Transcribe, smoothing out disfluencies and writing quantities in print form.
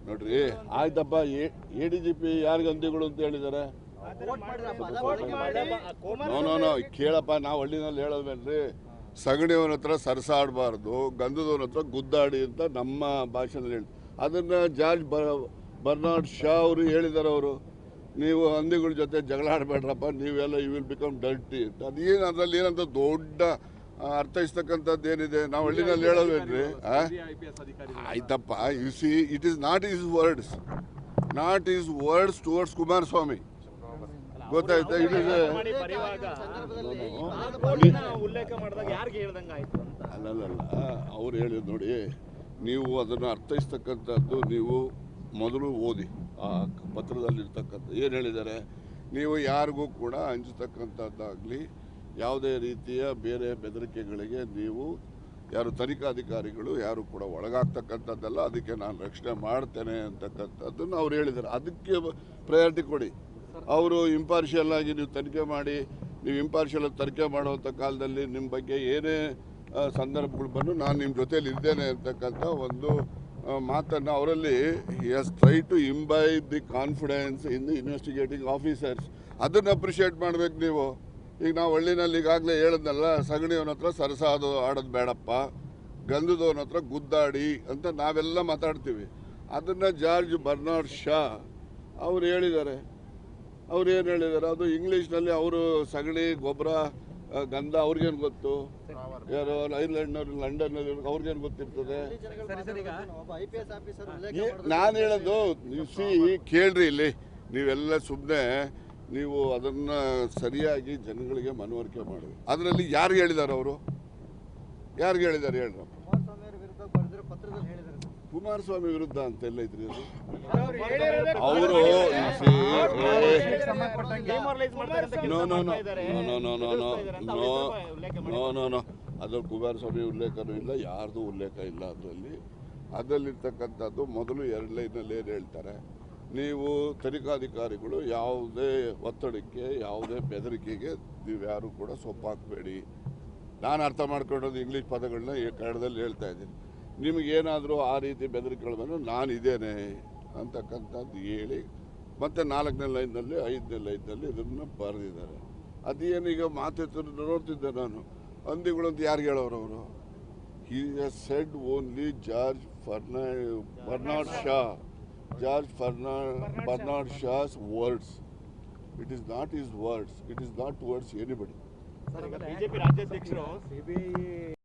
ನೋಡ್ರಿ ಆಯ್ತಪ್ಪ. ADGP ಯಾರಿಗೆ ಹಂದಿಗಳು ಅಂತ ಹೇಳಿದ್ದಾರೆ? ನೋ ಕೇಳಪ್ಪ, ನಾವು ಹಳ್ಳಿನಲ್ಲಿ ಹೇಳೋದ್ಮೇಲ್ರಿ ಸಗಣಿಯವನ ಹತ್ರ ಸರಸಾಡಬಾರ್ದು, ಗಂಧದವನ ಹತ್ರ ಗುದ್ದಾಡಿ ಅಂತ ನಮ್ಮ ಭಾಷೆನಲ್ಲಿ ಹೇಳಿ. ಅದನ್ನು ಜಾರ್ಜ್ ಬರ್ನಾರ್ಡ್ ಶಾ ಅವರು ಹೇಳಿದ್ದಾರೆ. ಅವರು ನೀವು ಹಂದಿಗಳ ಜೊತೆ ಜಗಳ ಆಡಬೇಡ್ರಪ್ಪ, ನೀವೆಲ್ಲ ಯು ವಿಲ್ ಬಿಕಮ್ ಡರ್ಟಿ ಅಂತ. ಅದೇನು ಅದರಲ್ಲಿ ಏನಂತ ದೊಡ್ಡ ಅರ್ಥೈಸ್ತಕ್ಕಂಥದ್ದು ಏನಿದೆ? ನಾವು ಹಳ್ಳಿನಲ್ಲಿ ಹೇಳೋದ್ವೇನ್ರಿ? ಆಯ್ತಪ್ಪ, you see it is not is words towards Kumaraswamy. ಗೊತ್ತಾಯ್ತಾ? ಇಟ್ ಇಸ್ ಅಲ್ಲಲ್ಲ, ಅವ್ರು ಹೇಳಿದ್ ನೋಡಿ, ನೀವು ಅದನ್ನು ಅರ್ಥೈಸ್ತಕ್ಕಂಥದ್ದು ನೀವು ಮೊದಲು ಓದಿ. ಆ ಪತ್ರದಲ್ಲಿರ್ತಕ್ಕಂಥ ಏನು ಹೇಳಿದ್ದಾರೆ? ನೀವು ಯಾರಿಗೂ ಕೂಡ ಹಂಚತಕ್ಕಂಥದ್ದಾಗಲಿ ಯಾವುದೇ ರೀತಿಯ ಬೇರೆ ಬೆದರಿಕೆಗಳಿಗೆ ನೀವು ಯಾರು ತನಿಖಾಧಿಕಾರಿಗಳು ಯಾರು ಕೂಡ ಒಳಗಾಗ್ತಕ್ಕಂಥದ್ದಲ್ಲ. ಅದಕ್ಕೆ ನಾನು ರಕ್ಷಣೆ ಮಾಡ್ತೇನೆ ಅಂತಕ್ಕಂಥದ್ದನ್ನು ಅವ್ರು ಹೇಳಿದ್ದಾರೆ. ಅದಕ್ಕೆ ಪ್ರಯಾರಿಟಿ ಕೊಡಿ. ಅವರು ಇಂಪಾರ್ಷಿಯಲ್ ಆಗಿ ನೀವು ತನಿಖೆ ಮಾಡಿ, ನೀವು ಇಂಪಾರ್ಷಿಯಲ್ ತನಿಖೆ ಮಾಡುವಂಥ ಕಾಲದಲ್ಲಿ ನಿಮ್ಮ ಬಗ್ಗೆ ಏನೇ ಸಂದರ್ಭಗಳು ಬಂದು ನಾನು ನಿಮ್ಮ ಜೊತೆಯಲ್ಲಿ ಇದ್ದೇನೆ ಅಂತಕ್ಕಂಥ ಒಂದು ಮಾತನ್ನು ಅವರಲ್ಲಿ he has try to imbibe the confidence in the investigating officers. ಅದನ್ನು ಅಪ್ರಿಷಿಯೇಟ್ ಮಾಡಬೇಕು ನೀವು. ಈಗ ನಾವು ಹಳ್ಳಿನಲ್ಲಿ ಈಗಾಗಲೇ ಹೇಳಿದ್ನಲ್ಲ, ಸಗಣಿಯವನ ಹತ್ರ ಸರಸಾದು ಆಡೋದು ಬೇಡಪ್ಪ, ಗಂಧದವನ ಹತ್ರ ಗುದ್ದಾಡಿ ಅಂತ ನಾವೆಲ್ಲ ಮಾತಾಡ್ತೀವಿ. ಅದನ್ನು ಜಾರ್ಜ್ ಬರ್ನಾರ್ಡ್ ಶಾ ಅವರು ಹೇಳಿದ್ದಾರೆ. ಅವ್ರು ಏನು ಹೇಳಿದ್ದಾರೆ? ಅದು ಇಂಗ್ಲೀಷ್ನಲ್ಲಿ ಅವರು ಸಗಣಿ, ಗೊಬ್ಬರ, ಗಂಧ ಅವ್ರಿಗೇನು ಗೊತ್ತು? ಯಾರು ಐರ್ಲೆಂಡ್ನವ್ರು, ಲಂಡನ್ನಲ್ಲಿ ಅವ್ರಿಗೇನು ಗೊತ್ತಿರ್ತದೆ? ನಾನು ಹೇಳೋದು ಸಿ, ಕೇಳ್ರಿ ಇಲ್ಲಿ, ನೀವೆಲ್ಲ ಸುಮ್ಮನೆ ನೀವು ಅದನ್ನು ಸರಿಯಾಗಿ ಜನಗಳಿಗೆ ಮನವರಿಕೆ ಮಾಡಬೇಕು. ಅದರಲ್ಲಿ ಯಾರು ಹೇಳಿದ್ದಾರೆ? ಅವರು ಯಾರಿಗೆ ಹೇಳಿದ್ದಾರೆ ಹೇಳ್ರಪ್ಪ? ಕುಮಾರಸ್ವಾಮಿ ವಿರುದ್ಧ ಅಂತ ಎಲ್ಲ ಇದ್ರಿ ಅದು. ಅವರು ಅದ್ರಲ್ಲಿ ಕುಮಾರಸ್ವಾಮಿ ಉಲ್ಲೇಖನೂ ಇಲ್ಲ, ಯಾರ್ದು ಉಲ್ಲೇಖ ಇಲ್ಲ ಅದರಲ್ಲಿರ್ತಕ್ಕಂಥದ್ದು. ಮೊದಲು 2 ಲೈನಲ್ಲಿ ಏನು ಹೇಳ್ತಾರೆ? ನೀವು ತನಿಖಾಧಿಕಾರಿಗಳು ಯಾವುದೇ ಒತ್ತಡಕ್ಕೆ, ಯಾವುದೇ ಬೆದರಿಕೆಗೆ ನೀವ್ಯಾರು ಕೂಡ ಸೊಪ್ಪಾಕಬೇಡಿ. ನಾನು ಅರ್ಥ ಮಾಡ್ಕೊಳ್ಳೋದು ಇಂಗ್ಲೀಷ್ ಪದಗಳನ್ನ ಕನ್ನಡದಲ್ಲಿ ಹೇಳ್ತಾ ಇದ್ದೀನಿ. ನಿಮಗೇನಾದರೂ ಆ ರೀತಿ ಬೆದರಿಕೆಗಳು ಬಂದರೆ ನಾನಿದ್ದೇನೆ ಅಂತಕ್ಕಂಥದ್ದು ಹೇಳಿ ಮತ್ತೆ 4ನೇ ಲೈನ್ನಲ್ಲಿ 5ನೇ ಲೈನ್ನಲ್ಲಿ ಇದನ್ನು ಬರೆದಿದ್ದಾರೆ. ಅದೇನೀಗ ಮಾತು ನೋಡ್ತಿದ್ದೆ ನಾನು. ಹಂದಿಗಳು ಅಂತ ಯಾರಿಗೆ ಹೇಳೋರು ಅವರು? He has said only George Bernard Shah. George Bernard Shaw's words. It is not his words. It is not towards anybody. BJP ರಾಜ್ಯಾಧ್ಯಕ್ಷರು CBI